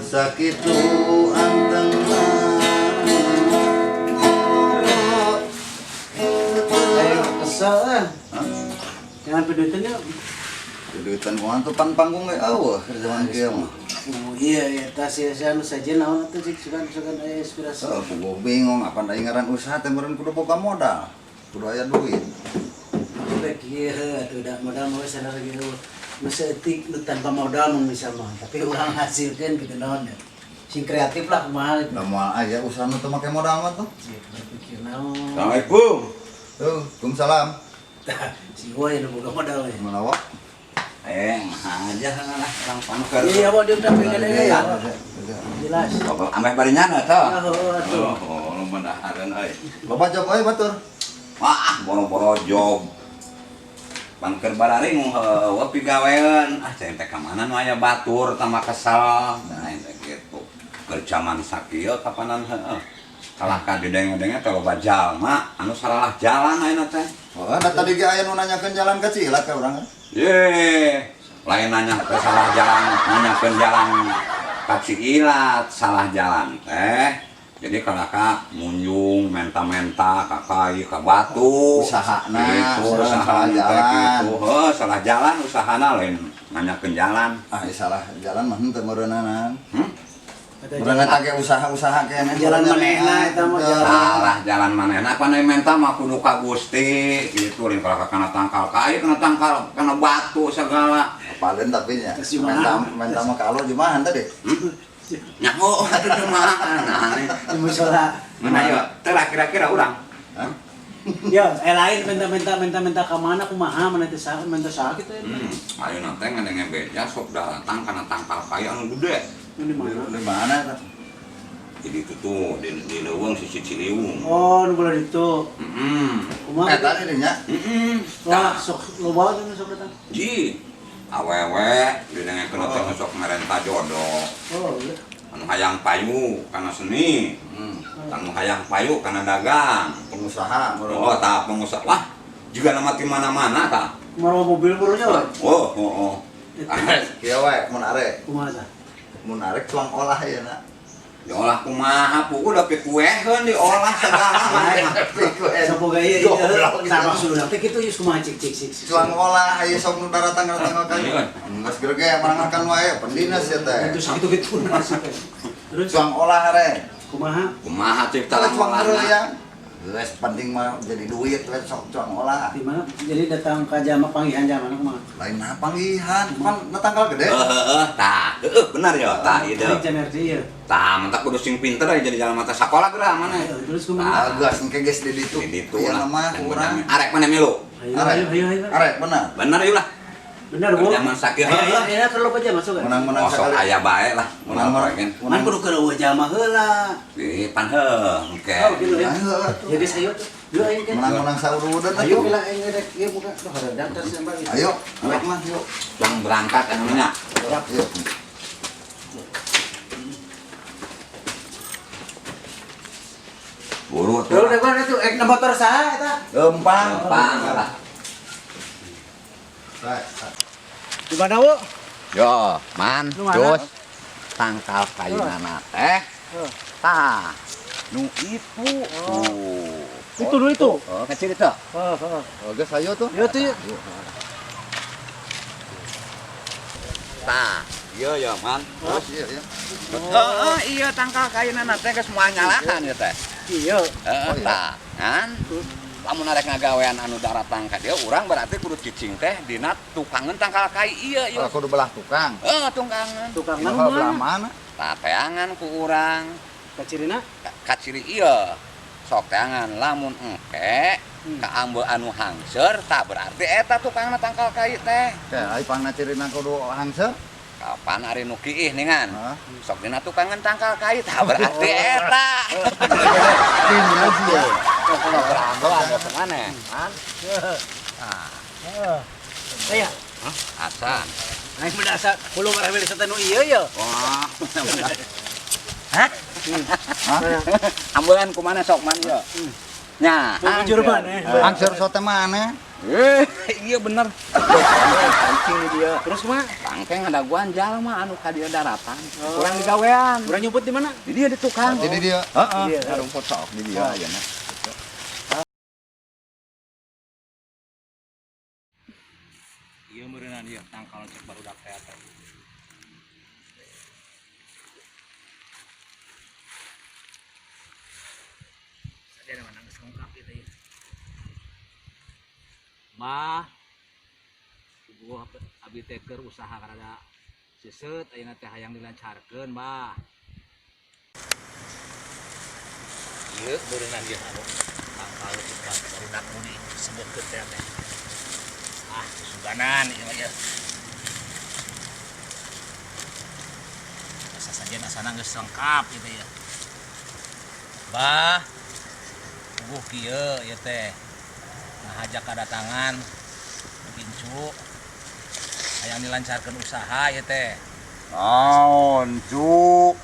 sakitu anteng kesel jangan pedutan yuk. duitan kumaha tuh pan panggung ge eueuh zaman kieu mah. Oh iya ya tas ya anu saja naon atuh cik sugan aya inspirasi. Aku bingung apa da ngaran usaha teh meureun kudu boga modal. Kudu aya duit. Udah kieu atuh da modal mah sadar ge nu saeutik nu tanpa modal mah bisa mah tapi urang hasilkeun kitu naon ya. Sing kreatif lah kumaha. Da moal aya usaha nu teu make modal mah tuh. Berpikir naon. Assalamualaikum. Waalaikumsalam. Si woy nu boga modal we. Manawa? Aja lah orang pangker. Iya, mau dia udah pengen ya. Jelas. Ameh barinyana tah. Oh, lu mendahareun euy. Loba job euy batur. Wah, boro-boro job. Pangker bararing heueuh pigawean. Cai teh ka mana nu aya batur tambah kesal. Nah, teh kitu. Berjaman sakieu kapanan heueuh. Kalah ka dideng-denge teh loba jalma anu salah jalan ayeuna teh. Oh, da tadi ge aya nu nanyakeun jalan ka Cilat ka urang. Ye, lain nanya ke salah jalan, nanyakeun jalan ka Cilat, salah jalan teh. Jadi kalaka munjung menta-menta ka kai ka batu. Usahana, gitu, salah teh jalan. gitu. Heuh, salah jalan usahana lain nanyakeun jalan. Salah jalan mah henteu meureunanan. Kata Meureun eta ge usaha-usaha kene jalan manehna eta mah jalan. Salah jalan manehna pana menta mah kudu ka Gusti gitu lain kalaka kana tangkal kai kana tangkal kana batu segala. Apaleun tapi nya. Geus jumahan. Menta mah kalau jumahan tadi. Nyaho atuh kumaha nah. Di musola. Mana ya? Teh kira-kira urang. Hah? Ya, lain minta ka mana kumaha mana teh saha minta saha kitu ya. Ayeuna teh ngadenge beja sok datang kana tangkal kai anu gede. Di mana? Di mana eta? Jadi itu tuh di leuweung sisi Ciliwung. Oh, nu bola ditu. Kumaha? Eta ini nya. Wah, sok loba teh sok datang. Ji. Awewe didengekeun teh sok merenta jodoh. Oh, iya. Anu hayang payu kana seni. Anu hayang payu kana dagang. Pengusaha Oh, tah pengusaha. Wah, juga nama di mana-mana tah. Maro mobil barunya we. Oh. Kieu we mun arek. Kumaha tah? Mun arek tuang olah ayeuna. Diolah kumaha pugu da pikueheun diolah segala macam. Sapoga ieu sama sudah teh kitu geus kumaha cik. Tuang olah aya sok nu daratang ka kayu. Geus gerege marangakan wae pendina sia teh. Itu sakitu Terus Tuang olah arek. kumaha? Kumaha cik Tara talang tuang olahna. ya. Geus penting mah jadi duit we sok tuang olah. Di mana? Jadi datang ka jama panggihan jama kumaha? Lain nah panggihan, pan tanggal gede. Tah, benar ya, tah ieu. Jadi energi ya. Tah, mentak kudu sing pinter aja jadi jalan mata sekolah geura mana. Terus kumaha? Bagus engke geus di ditu. Di ditu Aya lah. mah urang. Arek mana milu? Ayo. Arek bener. Bener yuk lah. Bener Bu. Zaman sakit. Ayo kalau aja masuk kan. Menang-menang Sok sekali. aya bae lah. Menang-menang. Man kudu keur jama heula. Di pan heuh, engke. Oh, gitu ya. Ayo. Jadi sayo tuh. Yuk ayo kan. Menang-menang saurudan Ayo atuh. bila ayo ngedek ieu buka tuh haredak terus yang bagi. Ayo, arek mah yuk. Yang berangkat anunya. Yuk. Buru Tuh tuh. udah gua tuh motor saha eta? Gempang. Bang lah. Di mana, Bu? Yo, man, Lu mana? terus tangkal kayunana teh. Tah, nu itu. Itu dulu itu. Oh, kecil itu. Oh, geus ayo tuh. Yo tuh. Tah, iya man. Terus iya ya. Iya tangkal kayunana teh geus moal nyalakan ya teh. Iya. Tah, kan? Lamun arek ngagawean anu daratang ka dieu urang berarti kudu cicing teh dina tukangan tangkal kai ieu Oh, kudu belah tukang. tukangan. Tukang Belah mana? mana? Tah teangan ku urang Kacirina? ka ciri ieu. Sok teangan lamun engke ka ambeul anu hangser tah berarti eta tukangna tangkal kai teh. Teh ai pangna cirina kudu hangser. Kapan ari nu kiih ningan? Hah? Sok dina tukangan tangkal kai tah berarti eta. Ini dia. Kalau beranggo ada semane. Kan? Aya. Asan. Aing mendasa kulo marah beli satanu ieu ya. Wah. Hah? Ambelan kumana sok man ieu? Nya, Bujur mana? Hangser sote mana? Iya bener. Pancing dia. Terus mah Tangkeng ada guanjal mah anu ka dia daratan. Kurang digawean. urang nyumput di mana? Di dia di tukang. Jadi dia Heeh. Rumput sok di dia ya mah. Iya meureunna dia tangkal cek barudak teh teh. Sadaya mana geus lengkap ieu teh. Bah, gua abi teh keur usaha karada seuseut ayeuna teh hayang dilancarkeun, Bah. Ieu beureunan ieu anu tangkal cepat barudak nu disebutkeun teh teh. Ah, suganan ieu mah ieu. Sasajen asana geus lengkap gitu ya. Bah, puguh kieu ieu teh. Ngahajak kadatangan Gincu hayang dilancarkeun usaha ieu teh. naon cuk.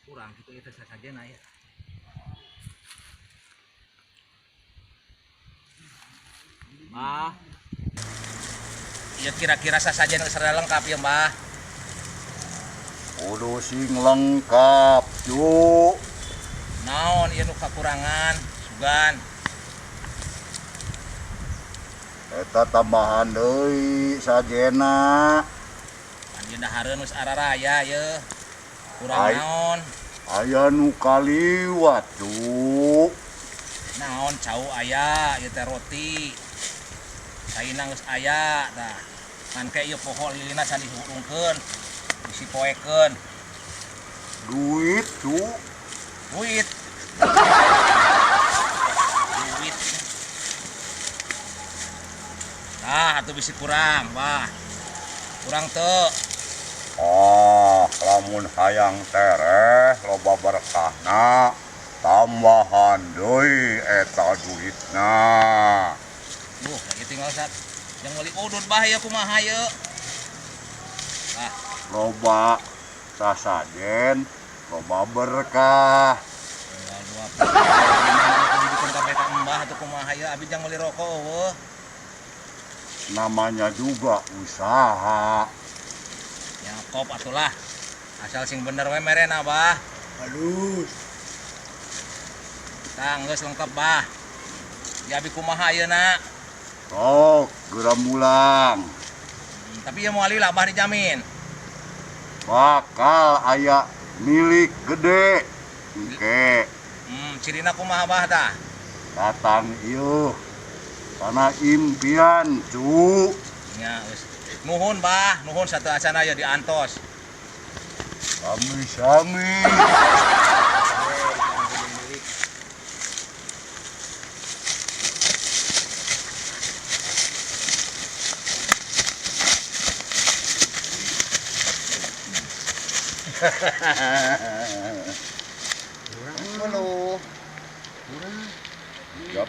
Kurang kitu ieu teh sasajena ya. Mbah. Ieu kira-kira sasajen geus rada lengkap ya, Mbah. Kudu sing lengkap cuk. Naon ieu nu kakurangan, sugan. Eta tambahan deui sajena. Pan ieu dahareun geus araraya ieu. Kurang Ai. naon? Aya nu kaliwat cuk. Naon cau aya ieu teh roti. Saina geus aya tah. Ngan ke ieu poho lilina can dihurungkeun, disipoekeun. Duit cuk. Duit. Duit. Tah atuh bisi kurang, Bah. Kurang teu. Ah, lamun hayang tereh loba berkahna tambahan deui eta duitna. Lagi tinggal yang beli udut bahaya kumaha ieu. Nah, Loba sasajen, loba berkah. tinggal 20. Dibikin kabeh ka embah atuh kumaha ieu abi jang beli rokok eueuh. Namanya juga usaha. Nyakop atulah. Asal sing bener we merena, Bah. Halus. Tah geus lengkap, Bah. Ya abi kumaha ayeuna? Sok, geura mulang. Tapi ya moali lah Bah dijamin. Bakal aya milik gede. Engke Cirina kumaha Bah tah? datang ieu kana impian cu. Nya geus. Nuhun Bah, nuhun satu acana ya diantos. Sami-sami.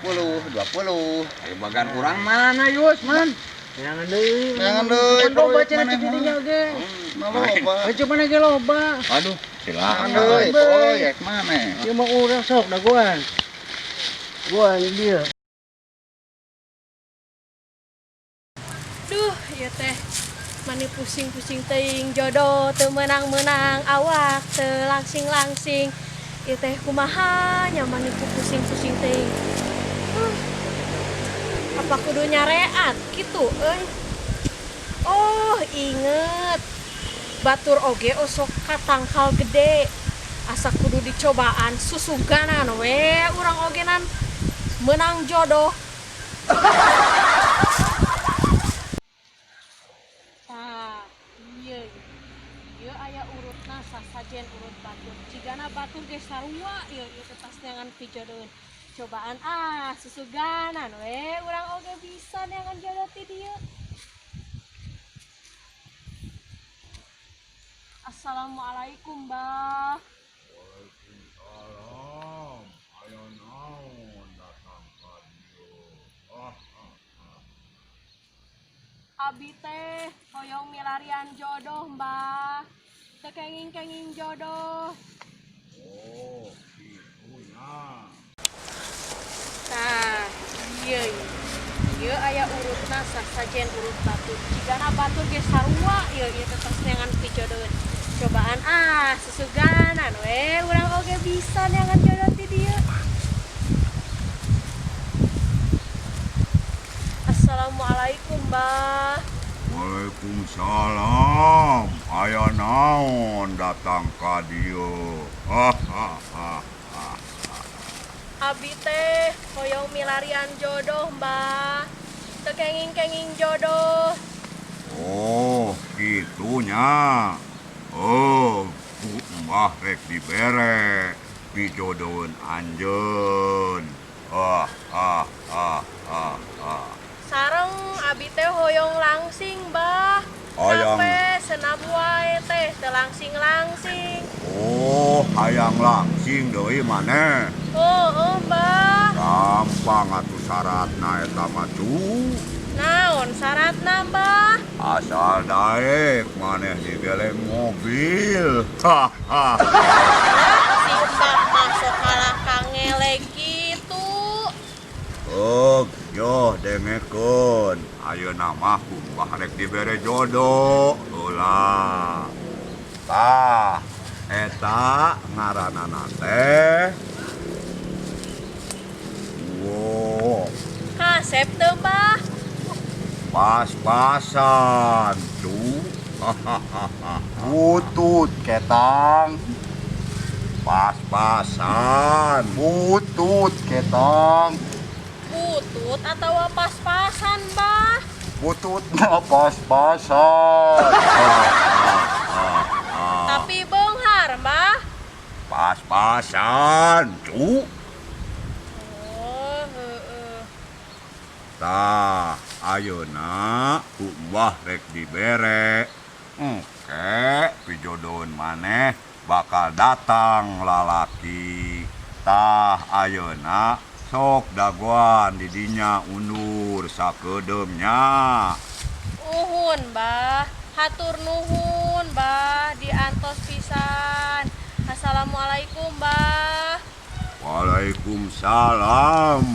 Puluh. 20. Ayo bagan kurang mana Yus, man? Jangan deui. Jangan deui. Kan loba cenah di dinya ge. Loba. Ayo mana ge loba. Aduh, Jangan silakan. deui, proyek mana? Ieu mah urang sok da goan. Goan dia. Duh, ya teh mani pusing-pusing teuing jodoh teu menang-menang awak teu langsing-langsing ieu teh kumaha nya mani pusing-pusing teuing. Apa kudu nyareat kitu euy? Oh, inget. Batur oge osok katangkal gede. Asa kudu dicobaan susuganan we urang ogenan menang jodoh. Tah, ieu aya urutna sasajen urut batur. Cigana batur ge sarua ieu teh tas neangan pijodoh. Cobaan susuganan we urang oge bisa neangan jodoh ti dieu. Assalamualaikum, Mbah. Waalaikumsalam. Aya naon datang ka dieu? Abi teh hoyong milarian jodoh, Mbah. Teu kenging-kenging jodoh. Oh, kitu nya. Tah, Ieu ieu aya urutna sasajen urut batur. Jigana batur ge sarua ieu tetes neangan pijodoh. Cobaan sesuganan we urang oge bisa neangan jodoh ti dieu. Assalamualaikum, Mbah. Waalaikumsalam. Aya naon datang ka dieu? Abi teh hoyong milarian jodoh, Mbah. Teu kenging-kenging jodoh. Oh, gitunya. Oh, ku Mbah rek dibere pijodohan anjeun. Sareng abi teh hoyong langsing, Mbah. Hayang. Sampai senam wae teh teu langsing-langsing. Oh, hayang langsing deui maneh. Oh, Mbah. Gampang atuh syaratna eta mah cu. Naon syaratna, Mbah? Asal daek maneh digeleng mobil. Si Mbah masuk kalah kangele gitu. Yo dengekeun. Ayeuna mah kumbah rek dibere jodoh. Ulah. Tah, eta ngaranana teh. Wow, Kasep teu, Mbah? pas-pasan, cu. Butut ketang. Pas-pasan, butut ketang. Butut atau pas-pasan, Mbah? Bututna pas-pasan. Tapi beunghar, Mbah. Pas-pasan, cu. Oh, heueuh. Tah, ayeuna ku Mbah rek dibere. Engke pijodohan maneh bakal datang lalaki. Tah, ayeuna sok dagoan di dinya undur sakedeumnya. Uhun, Mbah. Hatur nuhun, Mbah. Diantos pisan. Assalamualaikum, Mbah. Waalaikumsalam.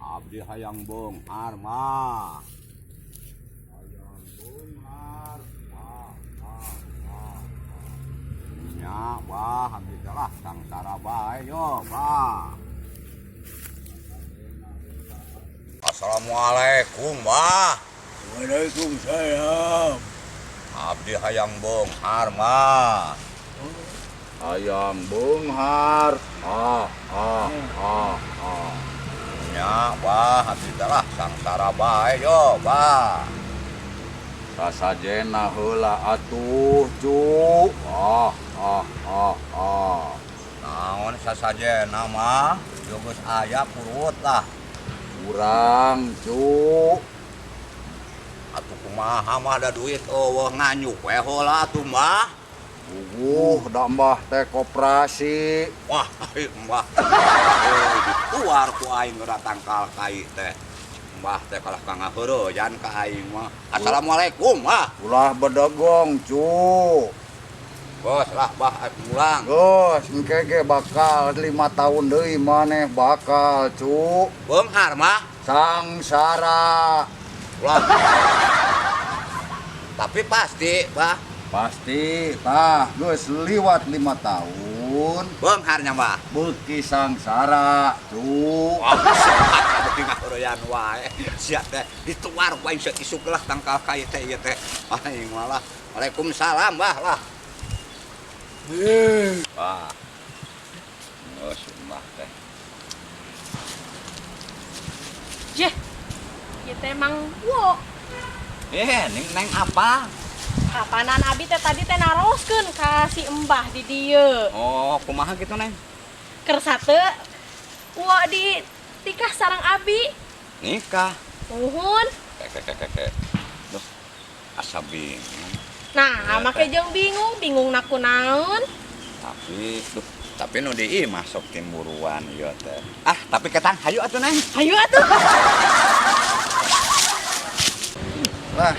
Abdi hayang beunghar mah. Hayang beunghar. Nya, Bah, abdi teh lah sangsara bae yo, Bah. Assalamualaikum, Bah. Waalaikumsalam. Abdi hayang beunghar mah. Hayang beunghar. Nya, Bah, abdi teh lah sangsara bae yo, Bah. Sasajena heula atuh, cu. Naon sasajena mah? Geus aya purut lah. Kurang, cu. Atuh kumaha mah ada duit eueuh nganyuk we heula atuh, Mbah. Da Mbah teh koperasi. Wah, Mbah. Dituar ku aing datang ka kai teh. Mbah teh kalah kangaheureujaan ka aing mah. Assalamualaikum, Mbah. Ulah bedegong, cu. Bos lah, Mbah pulang. Bos, engke ge bakal 5 tahun deui maneh bakal, cu. Beunghar mah sangsara. Ulah. Tapi pasti, Mbah. Pasti, tah geus liwat 5 tahun. Beungharnya, Mbah. Beuki sangsara, cu. Beuki ngaheureuyaan wae. Sia teh dituar ku aing isuk lah tangkal kai teh ieu teh. Aing malah. Waalaikumsalam, Mbah lah. Wah. Oh, Mbah teh. Jeh. Ieu teh Mang Wo. Neng apa? Kapanan abi teh tadi teh naroskeun ka si Mbah di dieu. Oh, kumaha gitu, Neng? Kersa teu wo di tikah sareng abi. Nikah. Nuhun. Duh, asa bingung. Nah, make jeung bingung na kunaon. Tapi, duh, Tapi nu di masuk tim buruan ieu teh. Ah, tapi ketang hayu atuh Neng. Hayu atuh. Lah,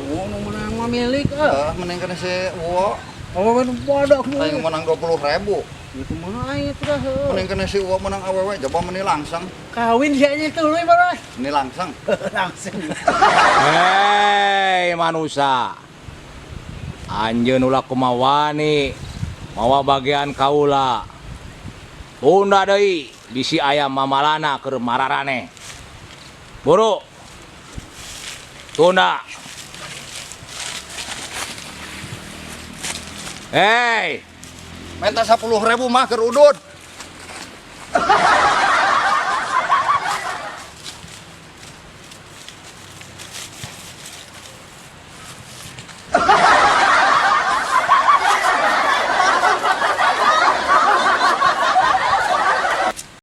Oh, nu menang mah milik mending kana si Uwo. Oh, bodoh nu. Aing menang 20.000. Itu mah aya teh dah. Mending kana si Uwo menang awewe, coba meni langsung. Kawin sia nya tuluy baros. Ini langsung. Langsung. Hei manusia, anjeun ulah kumawani mawa bagian kaula. Tunda deui bisi ayam mamalana keur mararane. Buru. Tunda. Hei, Menta 10.000 mah keur udud.